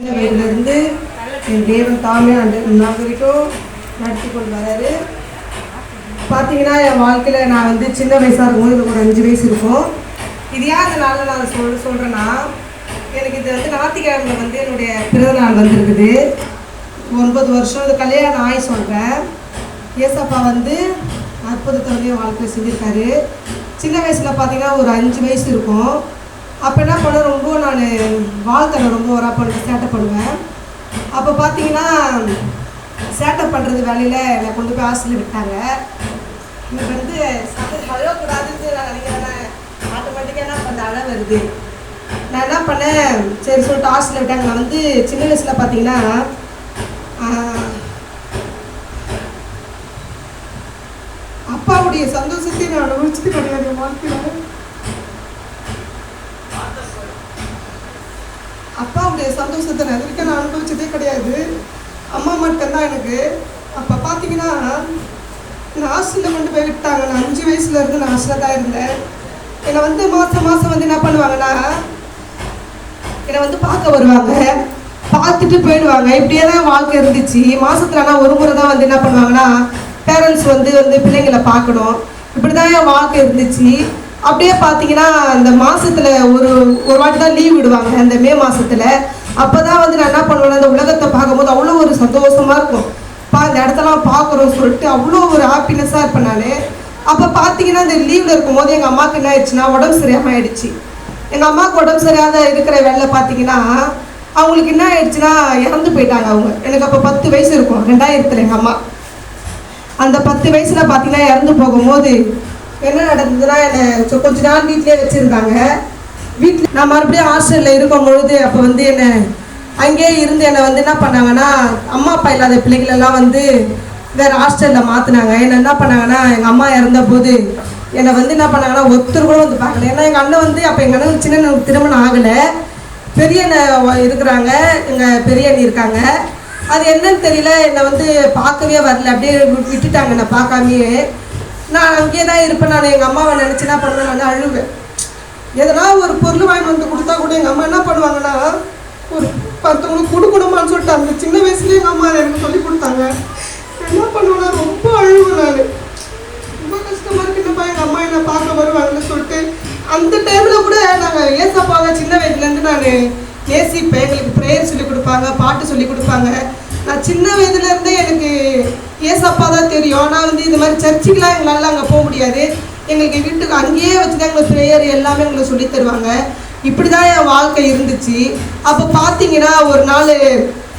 வயதிலிருந்து என் தேவன் தாமே அந்த வரைக்கும் நடத்தி கொண்டு வராரு. பார்த்தீங்கன்னா என் வாழ்க்கையில் நான் வந்து சின்ன வயசாக இருக்கும்போது எனக்கு ஒரு 5 வயசு இருக்கும். இது ஏன் அந்த நாளில் நான் சொல்கிறேன்னா, எனக்கு இது வந்து ஞாயிற்றுக்கிழமை வந்து என்னுடைய பிறந்த நாள் வந்துருக்குது. 9 வருஷம் இது கல்யாணம் ஆகி சொல்கிறேன். ஏசப்பா வந்து அற்புதத்தை வந்து என் வாழ்க்கையில் செஞ்சுருக்காரு. சின்ன வயசில் பார்த்தீங்கன்னா ஒரு 5 வயசு இருக்கும். அப்போ என்ன பண்ண ரொம்ப நான் வாழ்க்கையில் ரொம்ப சேட்டை பண்ணுவேன். அப்போ பார்த்தீங்கன்னா சேட்டை பண்ணுறது வேலையில் என்னை கொண்டு போய் ஹாஸ்டலில் விட்டாங்க. இங்கே வந்து அழக்கூடாதுன்னு நான் நினைக்கிறேன். ஆட்டோமேட்டிக்காக என்ன பண்ண அழ வருது. நான் என்ன பண்ணேன், சரி சொல்லிட்டு ஹாஸ்டலில் விட்டாங்க. நான் வந்து சின்ன வயசில் பார்த்தீங்கன்னா அப்பாவுடைய சந்தோஷத்தை நான் அனுபவிச்சது கிடையாது என் வாழ்க்கையில். அப்பாவுடைய சந்தோஷத்தை நான் வரைக்கும் நான் அனுபவிச்சதே கிடையாது. அம்மா மட்டும்தான் எனக்கு. அப்போ பார்த்தீங்கன்னா நான் ஹாஸ்டலில் கொண்டு போய் விட்டாங்க. நான் 5 வயசுலேருந்து நான் ஹாஸ்டலில் தான் இருந்தேன். என்னை வந்து மாதம் வந்து என்ன பண்ணுவாங்கன்னா, என்னை வந்து பார்க்க வருவாங்க, பார்த்துட்டு போயிடுவாங்க. இப்படியே தான் வாழ்க்கை இருந்துச்சு. மாதத்துல ஆனால் ஒரு முறை தான் வந்து என்ன பண்ணுவாங்கன்னா, பேரண்ட்ஸ் வந்து பிள்ளைங்களை பார்க்கணும். இப்படி தான் என் வாழ்க்கை இருந்துச்சு. அப்படியே பார்த்தீங்கன்னா அந்த மாதத்தில் ஒரு வாட்டி தான் லீவ் விடுவாங்க, அந்த மே மாதத்தில். அப்போ தான் வந்து நான் என்ன பண்ணுவேன்னா, அந்த உலகத்தை பார்க்கும்போது அவ்வளோ ஒரு சந்தோஷமாக இருக்கும். இந்த இடத்தெல்லாம் பார்க்குறோம் சொல்லிட்டு அவ்வளோ ஒரு ஹாப்பினஸ்ஸாக இருப்பேன் நான். அப்போ பார்த்தீங்கன்னா இந்த லீவில் இருக்கும்போது எங்கள் அம்மாவுக்கு என்ன ஆயிடுச்சுன்னா, உடம்பு சரியாமல் ஆயிடுச்சு. எங்கள் அம்மாவுக்கு உடம்பு சரியாத இருக்கிற வேலை பார்த்தீங்கன்னா, அவங்களுக்கு என்ன ஆயிடுச்சுன்னா இறந்து போயிட்டாங்க அவங்க. எனக்கு அப்போ 10 வயசு இருக்கும், 2000 எங்கள் அம்மா. அந்த 10 வயசில் பார்த்தீங்கன்னா இறந்து போகும்போது என்ன நடந்ததுன்னா, என்னை கொஞ்ச நாள் வீட்டிலே வச்சுருந்தாங்க. வீட்டில் நான் மறுபடியும் ஹாஸ்டலில் இருக்கும் பொழுது அப்போ வந்து என்னை அங்கேயே இருந்து என்னை வந்து என்ன பண்ணாங்கன்னா, அம்மா அப்பா இல்லாத பிள்ளைகளெல்லாம் வந்து வேறு ஹாஸ்டலில் மாற்றினாங்க. என்னை என்ன பண்ணாங்கன்னா, எங்கள் அம்மா இறந்த போது என்னை வந்து என்ன பண்ணாங்கன்னா, ஒருத்தர் கூட வந்து பார்க்கல. ஏன்னா எங்கள் அண்ணன் வந்து அப்போ எங்கள் அண்ணன் சின்ன திருமணம் ஆகலை, பெரிய அண்ணன் இருக்கிறாங்க, எங்கள் பெரிய அண்ணி இருக்காங்க. அது என்னன்னு தெரியல, என்னை வந்து பார்க்கவே வரல, அப்படியே விட்டுட்டாங்க என்னை பார்க்காமையே. நான் அங்கேயே தான் இருப்பேன். நான் எங்கள் அம்மாவை நினச்சி என்ன பண்ணுவேன், நான் அழுவேன். எதனா ஒரு பொருள் வாங்கி வந்து கொடுத்தா கூட எங்கள் அம்மா என்ன பண்ணுவாங்கன்னா, ஒரு 10 கொடுக்கணுமான்னு சொல்லிட்டு அந்த சின்ன வயசுலேயே எங்கள் அம்மா எனக்கு சொல்லி கொடுத்தாங்க. என்ன பண்ணுவேன்னா ரொம்ப அழுவேன் நான். ரொம்ப கஷ்டமாக இருக்கு, என்னப்பா எங்கள் அம்மா என்னை பார்க்க வருவாங்கன்னு சொல்லிட்டு. அந்த டைமில் கூட நாங்கள் ஏசப்பாவை சின்ன வயதுலேருந்து நான் நேசிப்பேன். எங்களுக்கு ப்ரேயர் சொல்லி கொடுப்பாங்க, பாட்டு சொல்லி கொடுப்பாங்க. நான் சின்ன வயதுலேருந்தே எனக்கு ஏசப்பா தான் தெரியும். ஆனால் வந்து இது மாதிரி சர்ச்சுக்கெலாம் எங்களால் அங்கே போக முடியாது. எங்களுக்கு வீட்டுக்கு அங்கேயே வச்சு தான் எங்களுக்கு ப்ரேயர் எல்லாமே எங்களுக்கு சொல்லி தருவாங்க. இப்படி தான் என் வாழ்க்கை இருந்துச்சு. அப்போ பார்த்தீங்கன்னா ஒரு நாள்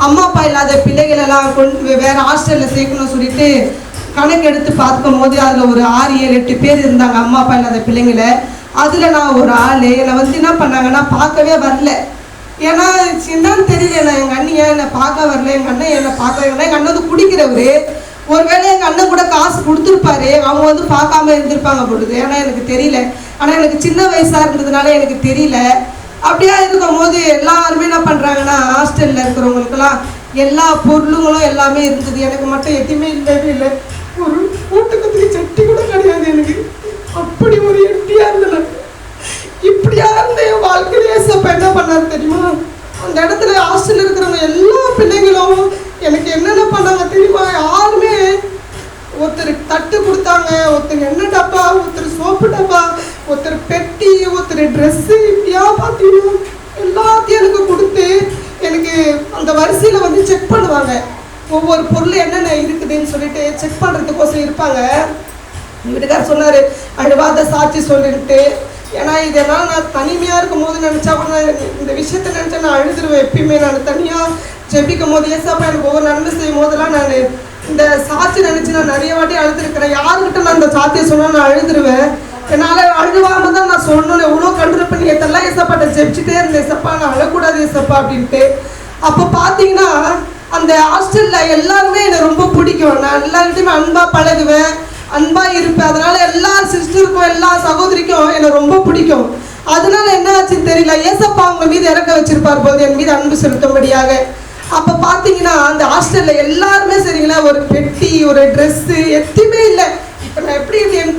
அம்மா அப்பா இல்லாத பிள்ளைகளெல்லாம் கொண்டு வேறு ஹாஸ்டலில் சேர்க்கணும்னு சொல்லிட்டு கணக்கு எடுத்து பார்க்கும் போது அதில் ஒரு 6, 7, 8 பேர் இருந்தாங்க அம்மா அப்பா இல்லாத பிள்ளைங்களை. அதில் நான் ஒரு ஆள். என்னை வந்து என்ன பண்ணாங்கன்னா, பார்க்கவே வரல. ஏன்னா என்னன்னு தெரியல, நான் எங்கள் அண்ணியை என்னை பார்க்க வரல, எங்கள் அண்ணன் என்னை பார்க்க வரல. எங்கள் அண்ணன் வந்து குடிக்கிறவர். ஒருவேளை எங்கள் அண்ணன் கூட காசு கொடுத்துருப்பாரு, அவங்க வந்து பார்க்காம இருந்திருப்பாங்க பொழுது. ஏன்னா எனக்கு தெரியல. ஆனால் எனக்கு சின்ன வயசாக இருந்ததுனால எனக்கு தெரியல. அப்படியா இருக்கும் போது எல்லாருமே என்ன பண்ணுறாங்கன்னா, ஹாஸ்டலில் இருக்கிறவங்களுக்கெல்லாம் எல்லா பொருளுங்களும் எல்லாமே இருந்தது. எனக்கு மட்டும் எதுவுமே இல்லவே இல்லை. ஒரு கூட்டுக்கத்துக்கு சட்டி கூட கிடையாது எனக்கு. அப்படி ஒரு எட்டியாக இருந்தேன். இப்படியா இருந்த என் வாழ்க்கையில ஏசப்பா என்ன பண்ணாரு தெரியுமா, அந்த இடத்துல ஹாஸ்டலில் இருக்கிறவங்க எல்லா பிள்ளைங்களும் எனக்கு என்னென்ன பண்ணாங்க தெரியுமா. யாருமே ஒருத்தர் தட்டு கொடுத்தாங்க, ஒருத்தர் எண்ணெய் டப்பா, ஒருத்தர் சோப்பு டப்பா, ஒருத்தர் பெட்டி, ஒருத்தர் ட்ரெஸ்ஸு. இப்படியா பார்த்தீங்கன்னா எல்லாத்தையும் எனக்கு கொடுத்து எனக்கு அந்த வரிசையில் வந்து செக் பண்ணுவாங்க. ஒவ்வொரு பொருள் என்னென்ன இருக்குதுன்னு சொல்லிட்டு செக் பண்ணுறதுக்கோசம் இருப்பாங்க. வீட்டுக்கார் சொன்னார், அழுவாத சாட்சி சொல்லிட்டு. ஏன்னா இதெல்லாம் நான் தனிமையாக இருக்கும் போது நினச்சா கூட இந்த விஷயத்த நினச்சா நான் அழுதுருவேன். எப்பயுமே நான் தனியாக ஜெபிக்கும் போது ஏசப்பா எனக்கு ஒவ்வொரு நன்மை செய்யும் போதெல்லாம் நான் இந்த சாட்சி நினச்சி நான் நிறைய வாட்டி அழுதுருக்கிறேன். யாருக்கிட்ட நான் இந்த சாட்சியை சொன்னால் நான் அழுதுருவேன். என்னால் அழுவாமல் தான் நான் சொல்லணும். எவ்வளோ கண்ட்ரோல் பண்ணி எத்தெல்லாம் ஏசப்பாட்ட ஜெபிச்சுட்டே இருந்தேன், ஏசப்பா நான் அழக்கூடாது ஏசப்பா அப்படின்ட்டு. அப்போ பார்த்தீங்கன்னா அந்த ஹாஸ்டலில் எல்லாருமே என்னை ரொம்ப பிடிக்கும். நான் எல்லாருக்கிட்டையுமே அன்பாக பழகுவேன், அன்பாக இருப்பேன். அதனால எல்லா சிஸ்டருக்கும் எல்லா சகோதரிக்கும் என்னை ரொம்ப பிடிக்கும். அதனால என்ன ஆச்சுன்னு தெரியல, ஏசப்பா அவங்க மீது இறக்க வச்சிருப்பார் போது என் மீது அன்பு செலுத்தும்படியாக. அப்போ பார்த்தீங்கன்னா அந்த ஹாஸ்டலில் எல்லாருமே சரிங்களா, ஒரு பெட்டி, ஒரு ட்ரெஸ்ஸு எதுவுமே இல்லை. இப்போ நான் எப்படி எம்டிஆர்